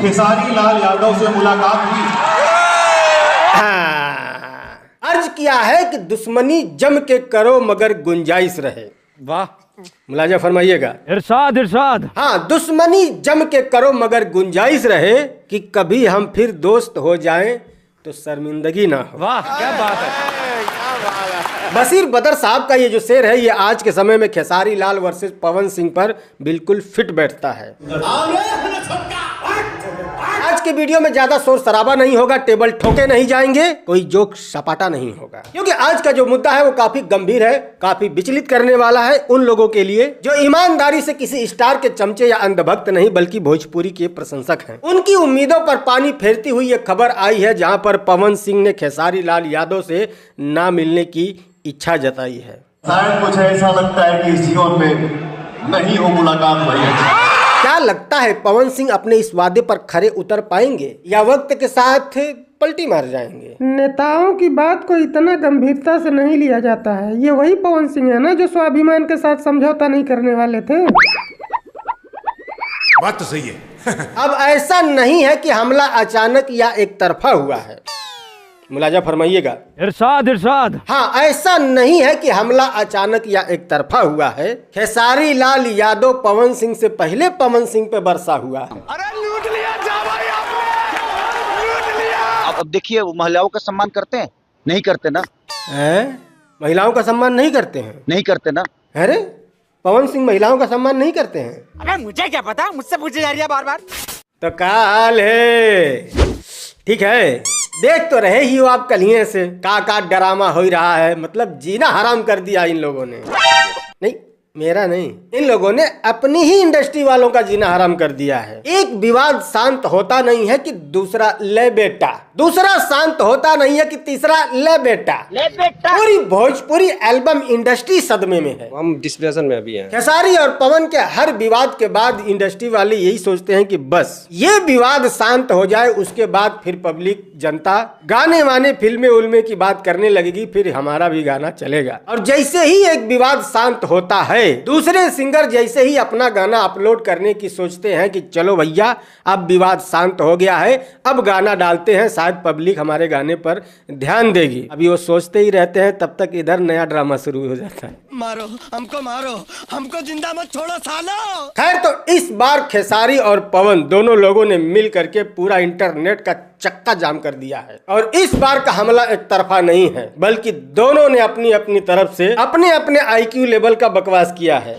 खेसारी लाल यादव से मुलाकात हुई। अर्ज किया है कि दुश्मनी जम के करो मगर गुंजाइश रहे। वाह, मुलाजा फरमाइएगा। इरशाद इरशाद। हाँ, दुश्मनी जम के करो मगर गुंजाइश रहे कि कभी हम फिर दोस्त हो जाएं तो शर्मिंदगी ना हो। वाह, क्या बात है। बशीर बदर साहब का ये जो शेर है, ये आज के समय में खेसारी लाल वर्सेस पवन सिंह पर बिल्कुल फिट बैठता है। आज के वीडियो में ज्यादा शोर शराबा नहीं होगा, टेबल ठोके नहीं जाएंगे, कोई जोक सपाटा नहीं होगा, क्योंकि आज का जो मुद्दा है वो काफी गंभीर है, काफी विचलित करने वाला है उन लोगों के लिए जो ईमानदारी से किसी स्टार के चमचे या अंधभक्त नहीं बल्कि भोजपुरी के प्रशंसक हैं। उनकी उम्मीदों पर पानी फेरती हुई ये खबर आई है, जहां पर पवन सिंह ने खेसारी लाल यादव से ना मिलने की इच्छा जताई है। शायद मुझे ऐसा लगता है कि इस जीवन में नहीं हो मुलाकात भाई। क्या लगता है पवन सिंह अपने इस वादे पर खरे उतर पाएंगे या वक्त के साथ पलटी मार जाएंगे? नेताओं की बात को इतना गंभीरता से नहीं लिया जाता है। ये वही पवन सिंह है ना जो स्वाभिमान के साथ समझौता नहीं करने वाले थे। बात तो सही है। अब ऐसा नहीं है कि हमला अचानक या एक तरफा हुआ है। मुलाजा फरमाइएगा। इरशाद इरशाद। हाँ, ऐसा नहीं है कि हमला अचानक या एक तरफा हुआ है। खेसारी लाल यादव पवन सिंह से पहले पवन सिंह पे बरसा हुआ है। अरे लूट लिया जावाई आपने, लूट लिया। अब देखिए, वो महिलाओं का सम्मान करते हैं? नहीं करते ना। महिलाओं का सम्मान नहीं करते हैं? नहीं करते ना। अरे पवन सिंह महिलाओं का सम्मान नहीं करते हैं? अबे मुझे क्या पता, मुझसे पूछे जा रही है बार बार। तो क्या हाल है? ठीक है, देख तो रहे ही हो आप कलिए से का ड्रामा हो ही रहा है। मतलब जीना हराम कर दिया इन लोगों ने। नहीं, मेरा नहीं, इन लोगों ने अपनी ही इंडस्ट्री वालों का जीना हराम कर दिया है। एक विवाद शांत होता नहीं है कि दूसरा ले बेटा, दूसरा शांत होता नहीं है कि तीसरा ले बेटा। पूरी भोजपुरी एल्बम इंडस्ट्री सदमे में है। हम डिस्प्रेशन में अभी हैं। खेसारी और पवन के हर विवाद के बाद इंडस्ट्री वाले यही सोचते हैं कि बस ये विवाद शांत हो जाए, उसके बाद फिर पब्लिक जनता गाने वाने फिल्में उल्मे की बात करने लगेगी, फिर हमारा भी गाना चलेगा। और जैसे ही एक विवाद शांत होता है, दूसरे सिंगर जैसे ही अपना गाना अपलोड करने की सोचते हैं कि चलो भैया अब विवाद शांत हो गया है, अब गाना डालते हैं, शायद पब्लिक हमारे गाने पर ध्यान देगी। अभी वो सोचते ही रहते हैं, तब तक इधर नया ड्रामा शुरू हो जाता है। मारो हमको जिंदा मत छोड़ो सालो। खैर, तो इस बार खेसारी और पवन दोनों लोगों ने मिल करके पूरा इंटरनेट का चक्का जाम कर दिया है। और इस बार का हमला एक तरफा नहीं है, बल्कि दोनों ने अपनी अपनी तरफ से अपने अपने IQ लेवल का बकवास किया है।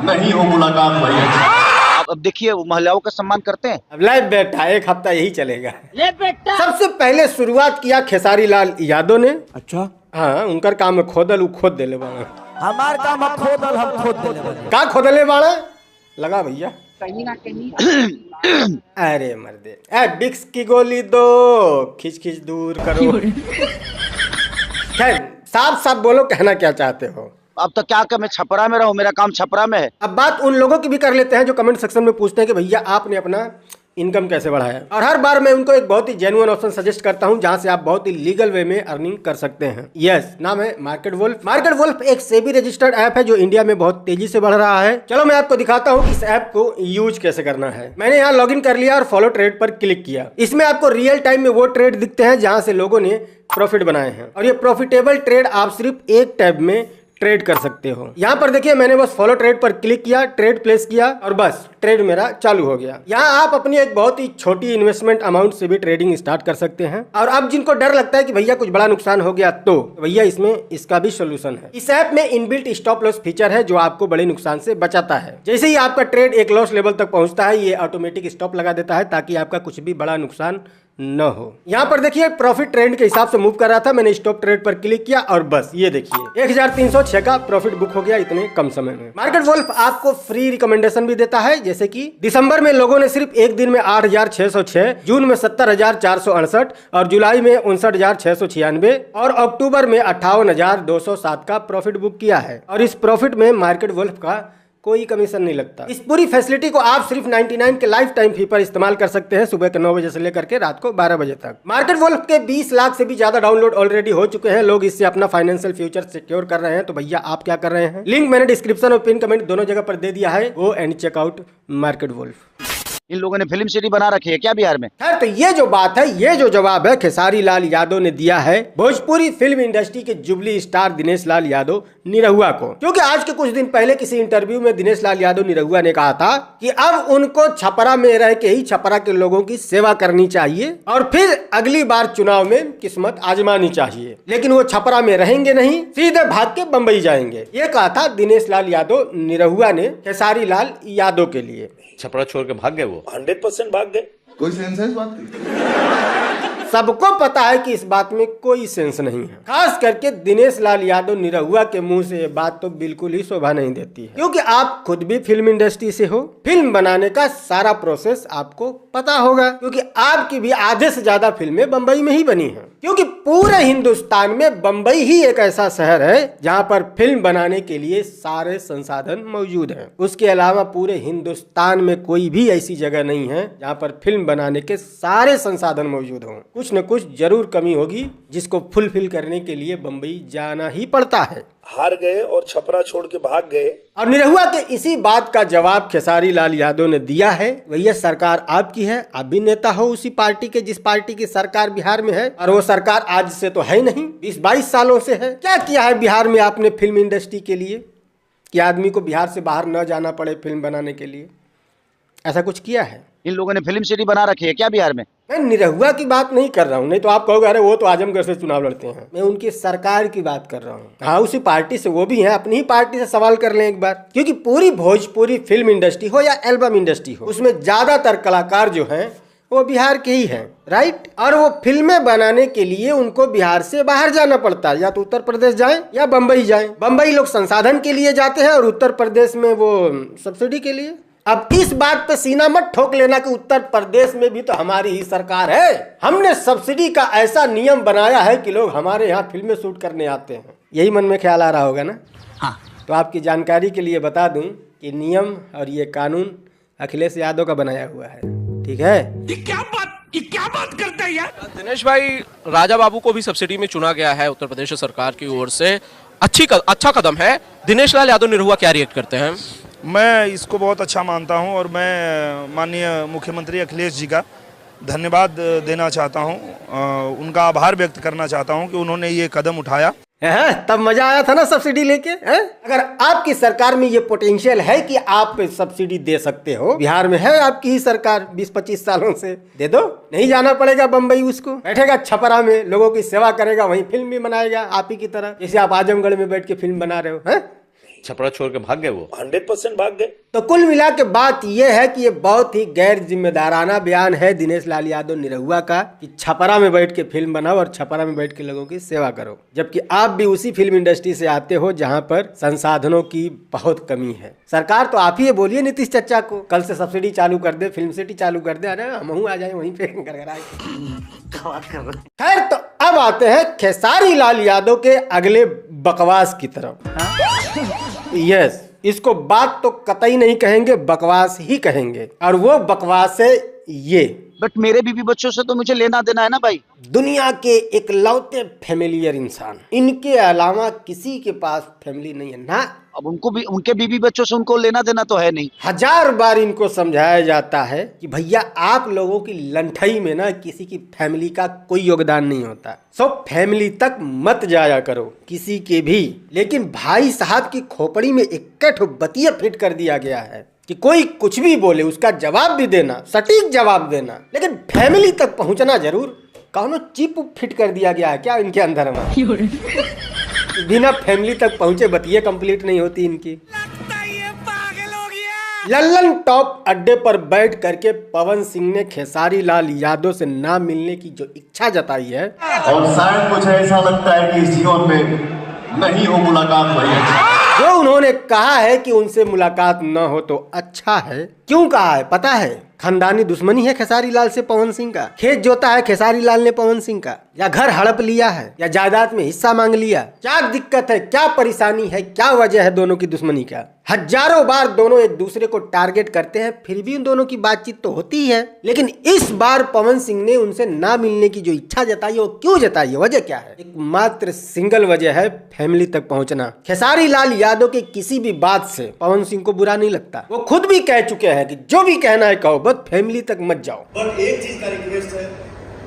नहीं हो मुलाकात भाई। अब देखिए, वो महिलाओं का सम्मान करते हैं? अब ले बेटा, एक हफ्ता यही चलेगा। ले बेटा। सबसे पहले शुरुआत किया खेसारी लाल यादव ने। अच्छा, हाँ, उनका काम है खोदल, खोद दे ले बाड़ा। हमार काम है खोदल, हम खोद दे ले। का खोदले बाड़ा लगा भैया। कहीं ना कहीं अरे मर्दे, बिक्स की गोली दो, खींच खींच दूर करो। खैर, साफ साफ बोलो, कहना क्या चाहते हो? अब तो क्या मैं छपरा में रहूं, मेरा काम छपरा में है। अब बात उन लोगों की भी कर लेते हैं जो कमेंट सेक्शन में पूछते हैं कि भैया आपने अपना इनकम कैसे बढ़ाया। और हर बार मैं उनको एक बहुत ही जेन्युइन ऑप्शन सजेस्ट करता हूं, जहां से आप बहुत ही लीगल वे में अर्निंग कर सकते हैं। यस, नाम है मार्केट वुल्फ। मार्केट वुल्फ एक सेबी रजिस्टर्ड ऐप है जो इंडिया में बहुत तेजी से बढ़ रहा है। चलो मैं आपको दिखाता हूं कि इस ऐप को यूज कैसे करना है। मैंने यहाँ लॉग इन कर लिया और फॉलो ट्रेड पर क्लिक किया। इसमें आपको रियल टाइम में वो ट्रेड दिखते हैं जहां से लोगों ने प्रॉफिट बनाए हैं, और ये प्रॉफिटेबल ट्रेड आप सिर्फ एक टैब में ट्रेड कर सकते हो। यहाँ पर देखिए, मैंने बस फॉलो ट्रेड पर क्लिक किया, ट्रेड प्लेस किया और बस ट्रेड मेरा चालू हो गया। यहाँ आप अपनी एक बहुत ही छोटी इन्वेस्टमेंट अमाउंट से भी ट्रेडिंग स्टार्ट कर सकते हैं। और अब जिनको डर लगता है कि भैया कुछ बड़ा नुकसान हो गया, तो भैया इसमें इसका भी सोल्यूशन है। इस ऐप में इनबिल्ट स्टॉप लॉस फीचर है जो आपको बड़े नुकसान से बचाता है। जैसे ही आपका ट्रेड एक लॉस लेवल तक पहुंचता है, ये ऑटोमेटिक स्टॉप लगा देता है ताकि आपका कुछ भी बड़ा नुकसान न हो। यहाँ पर देखिए, प्रॉफिट ट्रेंड के हिसाब से मूव कर रहा था, मैंने स्टॉप ट्रेड पर क्लिक किया और बस ये देखिए 1306 का प्रॉफिट बुक हो गया इतने कम समय में। मार्केट वुल्फ आपको फ्री रिकमेंडेशन भी देता है, जैसे कि दिसंबर में लोगों ने सिर्फ एक दिन में 8606, जून में 70468 और जुलाई में 59696 और अक्टूबर में 58207 का प्रॉफिट बुक किया है। और इस प्रॉफिट में मार्केट वुल्फ का कोई कमीशन नहीं लगता। इस पूरी फैसिलिटी को आप सिर्फ 99 के लाइफ टाइम फी पर इस्तेमाल कर सकते हैं, सुबह के 9 बजे से लेकर के रात को 12 बजे तक। मार्केट वुल्फ के 20 लाख से भी ज्यादा डाउनलोड ऑलरेडी हो चुके हैं। लोग इससे अपना फाइनेंशियल फ्यूचर सिक्योर कर रहे हैं। तो भैया आप क्या कर रहे हैं? लिंक मैंने डिस्क्रिप्शन और पिन कमेंट दोनों जगह पर दे दिया है, go and check out market wolf. इन लोगों ने फिल्म सिटी बना रखी है क्या बिहार में? खैर, तो ये जो बात है, ये जो जवाब है खेसारी लाल यादव ने दिया है भोजपुरी फिल्म इंडस्ट्री के जुबली स्टार दिनेश लाल यादव निरहुआ को। क्योंकि आज के कुछ दिन पहले किसी इंटरव्यू में दिनेश लाल यादव निरहुआ ने कहा था कि अब उनको छपरा में रह के ही छपरा के लोगों की सेवा करनी चाहिए और फिर अगली बार चुनाव में किस्मत आजमानी चाहिए। लेकिन वो छपरा में रहेंगे नहीं, सीधे भाग के बम्बई जाएंगे। ये कहा था दिनेश लाल यादव निरहुआ ने खेसारी लाल यादव के लिए। छपरा छोड़ के भाग गए वो 100% भाग गए। कोई सेंस है इस बात की? सबको पता है कि इस बात में कोई सेंस नहीं है। खास करके दिनेश लाल यादव निरहुआ के मुंह से ये बात तो बिल्कुल ही शोभा नहीं देती है, क्योंकि आप खुद भी फिल्म इंडस्ट्री से हो। फिल्म बनाने का सारा प्रोसेस आपको पता होगा, क्योंकि आपकी भी आधे से ज्यादा फिल्में बंबई में ही बनी हैं। क्योंकि पूरे हिंदुस्तान में बंबई ही एक ऐसा शहर है जहाँ पर फिल्म बनाने के लिए सारे संसाधन मौजूद हैं। उसके अलावा पूरे हिंदुस्तान में कोई भी ऐसी जगह नहीं है जहाँ पर फिल्म बनाने के सारे संसाधन मौजूद हों। कुछ न कुछ जरूर कमी होगी जिसको फुलफिल करने के लिए बंबई जाना ही पड़ता है। हार गए और छपरा छोड़ के भाग गए। और निरहुआ के इसी बात का जवाब खेसारी लाल यादव ने दिया है। भैया, सरकार आपकी है, आप भी नेता हो उसी पार्टी के जिस पार्टी की सरकार बिहार में है, और वो सरकार आज से तो है नहीं, 20-22 सालों से है। क्या किया है बिहार में आपने फिल्म इंडस्ट्री के लिए कि आदमी को बिहार से बाहर न जाना पड़े फिल्म बनाने के लिए? ऐसा कुछ किया है? इन लोगों ने फिल्म सिटी बना रखी है क्या बिहार में? मैं निरहुआ की बात नहीं कर रहा हूँ, नहीं तो आप कहोगे अरे वो तो आजमगढ़ से चुनाव लड़ते हैं। मैं उनकी सरकार की बात कर रहा हूँ। हाँ, उसी पार्टी से वो भी हैं, अपनी ही पार्टी से सवाल कर लें एक बार। क्योंकि पूरी भोजपुरी फिल्म इंडस्ट्री हो या एल्बम इंडस्ट्री हो, उसमें ज्यादातर कलाकार जो हैं वो बिहार के ही हैं, राइट। और वो फिल्में बनाने के लिए उनको बिहार से बाहर जाना पड़ता है, या तो उत्तर प्रदेश जाएं या बम्बई जाएं। बम्बई लोग संसाधन के लिए जाते हैं और उत्तर प्रदेश में वो सब्सिडी के लिए। अब इस बात पे सीना मत ठोक लेना कि उत्तर प्रदेश में भी तो हमारी ही सरकार है। हमने सब्सिडी का ऐसा नियम बनाया है कि लोग हमारे यहाँ फिल्में शूट करने आते हैं। यही मन में ख्याल आ रहा होगा ना? हाँ। तो आपकी जानकारी के लिए बता दूं कि नियम और ये कानून अखिलेश यादव का बनाया हुआ है, ठीक है? ये क्या बात करते हैं यार? दिनेश भाई, राजा बाबू को भी सब्सिडी में चुना गया है उत्तर प्रदेश सरकार की ओर से, अच्छा कदम है। दिनेश लाल यादव निरहुआ क्या रिएक्ट करते हैं? मैं इसको बहुत अच्छा मानता हूं और मैं माननीय मुख्यमंत्री अखिलेश जी का धन्यवाद देना चाहता हूं, उनका आभार व्यक्त करना चाहता हूं कि उन्होंने ये कदम उठाया। तब मजा आया था ना सब्सिडी लेके। अगर आपकी सरकार में ये पोटेंशियल है कि आप सब्सिडी दे सकते हो, बिहार में है आपकी ही सरकार 20-25 सालों से, दे दो। नहीं जाना पड़ेगा बम्बई, उसको बैठेगा छपरा में, लोगों की सेवा करेगा, वहीं फिल्म भी बनाएगा आप ही की तरह, जैसे आप आजमगढ़ में बैठ के फिल्म बना रहे हो। छपरा छोड़ के भाग गए वो 100% भाग गए। तो कुल मिला के बात यह है कि ये बहुत ही गैर जिम्मेदाराना बयान है दिनेश लाल यादव निरहुआ का कि छपरा में बैठ के फिल्म बनाओ और छपरा में बैठ के लोगों की सेवा करो, जबकि आप भी उसी फिल्म इंडस्ट्री से आते हो जहां पर संसाधनों की बहुत कमी है। सरकार तो आप ही बोलिए नीतीश चचा को कल से सब्सिडी चालू कर दे, फिल्म सिटी चालू कर दे, अरे हम आ जाए वहीं पे खैर, तो अब आते हैं खेसारी लाल यादव के अगले बकवास की तरफ। यस, इसको बात तो कतई नहीं कहेंगे, बकवास ही कहेंगे, और वो बकवास है ये। बट मेरे बीवी बच्चों से तो मुझे लेना देना है ना भाई। दुनिया के इकलौते फैमिलियर इंसान, इनके अलावा किसी के पास फैमिली नहीं है ना। अब उनको भी, उनके बीवी बच्चों से उनको लेना देना तो है नहीं। 1000 बार इनको समझाया जाता है कि भैया आप लोगों की लंठई में ना किसी की फैमिली का कोई योगदान नहीं होता, सब फैमिली तक मत जाया करो किसी के भी। लेकिन भाई साहब की खोपड़ी में इक्कठ बतिया फिट कर दिया गया है कि कोई कुछ भी बोले उसका जवाब भी देना, सटीक जवाब देना, लेकिन फैमिली तक पहुंचना जरूर। कौनो चिप फिट कर दिया गया है क्या इनके अंदर में? बिना फैमिली तक पहुंचे बतिया कंप्लीट नहीं होती इनकी। लल्लन टॉप अड्डे पर बैठ करके पवन सिंह ने खेसारी लाल यादव से ना मिलने की जो इच्छा जताई है, और शायद मुझे ऐसा लगता है कि इस जीवन में नहीं हो मुलाकात वही अच्छा। जो उन्होंने कहा है कि उनसे मुलाकात न हो तो अच्छा है। क्यों कहा है पता है? खानदानी दुश्मनी है खेसारी लाल से पवन सिंह का। खेत जोता है खेसारी लाल ने पवन सिंह का, या घर हड़प लिया है, या जायदाद में हिस्सा मांग लिया। क्या दिक्कत है, क्या परेशानी है, क्या वजह है दोनों की दुश्मनी का? हजारों बार दोनों एक दूसरे को टारगेट करते हैं, फिर भी उन दोनों की बातचीत तो होती है। लेकिन इस बार पवन सिंह ने उनसे ना मिलने की जो इच्छा जताई है वो क्यों जताई है, वजह क्या है? एक मात्र सिंगल वजह है, फैमिली तक पहुंचना। खेसारी लाल यादव के किसी भी बात से पवन सिंह को बुरा नहीं लगता। वो खुद भी कह चुके हैं कि जो भी कहना है कहो, बस फैमिली तक मत जाओ। बट एक चीज का रिक्वेस्ट है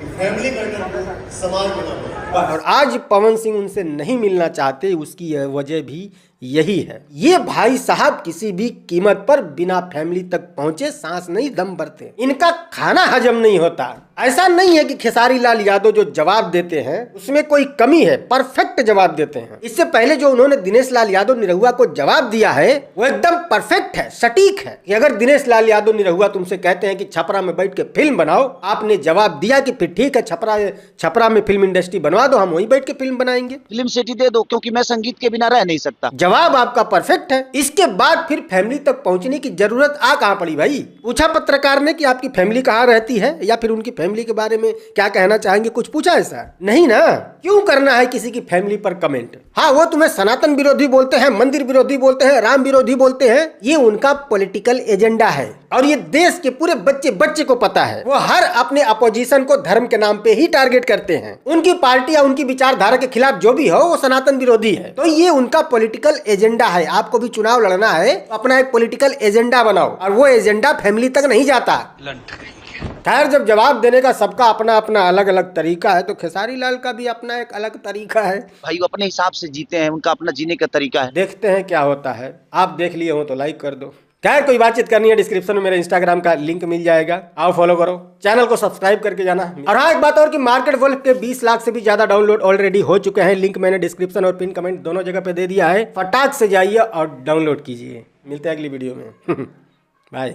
कि फैमिली मैटर समाज में ना हो। और आज पवन सिंह उनसे नहीं मिलना चाहते, उसकी वजह भी यही है। ये भाई साहब किसी भी कीमत पर बिना फैमिली तक पहुंचे सांस नहीं दम भरते, इनका खाना हजम नहीं होता। ऐसा नहीं है कि खेसारी लाल यादव जो जवाब देते हैं उसमें कोई कमी है, परफेक्ट जवाब देते हैं। इससे पहले जो उन्होंने दिनेश लाल यादव निरहुआ को जवाब दिया है वो एकदम परफेक्ट है, सटीक है। कि अगर दिनेश लाल यादव निरहुआ तुमसे कहते हैं कि छपरा में बैठ के फिल्म बनाओ, आपने जवाब दिया कि फिर ठीक है छपरा में फिल्म इंडस्ट्री बनवा दो, हम वहीं बैठ के फिल्म बनाएंगे, फिल्म सिटी दे दो, क्योंकि मैं संगीत के बिना रह नहीं सकता। जवाब आपका परफेक्ट है। इसके बाद फिर फैमिली तक पहुंचने की जरूरत आ कहां पड़ी भाई? पूछा पत्रकार ने कि आपकी फैमिली कहां रहती है या फिर उनकी फैमिली के बारे में क्या कहना चाहेंगे, कुछ पूछा ऐसा? नहीं ना। क्यों करना है किसी की फैमिली पर कमेंट? हाँ, वो तुम्हें सनातन विरोधी बोलते हैं, मंदिर विरोधी बोलते हैं, राम विरोधी बोलते हैं, ये उनका पॉलिटिकल एजेंडा है और ये देश के पूरे बच्चे को पता है। वो हर अपने अपोजिशन को धर्म के नाम पे ही टारगेट करते हैं। उनकी पार्टी या उनकी विचारधारा के खिलाफ जो भी हो वो सनातन विरोधी है। तो ये उनका पॉलिटिकल एजेंडा है। आपको भी चुनाव लड़ना है तो अपना एक पॉलिटिकल एजेंडा बनाओ, और वो एजेंडा फैमिली तक नहीं जाता। खैर, जब जवाब देने का सबका अपना अपना अलग अलग तरीका है तो खेसारी लाल का भी अपना एक अलग तरीका है। भाई वो अपने हिसाब से जीते हैं, उनका अपना जीने का तरीका है। देखते हैं क्या होता है। आप देख लिए हो तो लाइक कर दो। खैर, कोई बातचीत करनी है डिस्क्रिप्शन में मेरे इंस्टाग्राम का लिंक मिल जाएगा, आओ फॉलो करो, चैनल को सब्सक्राइब करके जाना। और हाँ, एक बात और कि मार्केट वॉल्फ के 20 लाख से भी ज्यादा डाउनलोड ऑलरेडी हो चुके हैं। लिंक मैंने डिस्क्रिप्शन और पिन कमेंट दोनों जगह पे दे दिया है। फटाक से जाइए और डाउनलोड कीजिए। मिलते हैं अगली वीडियो में। बाय।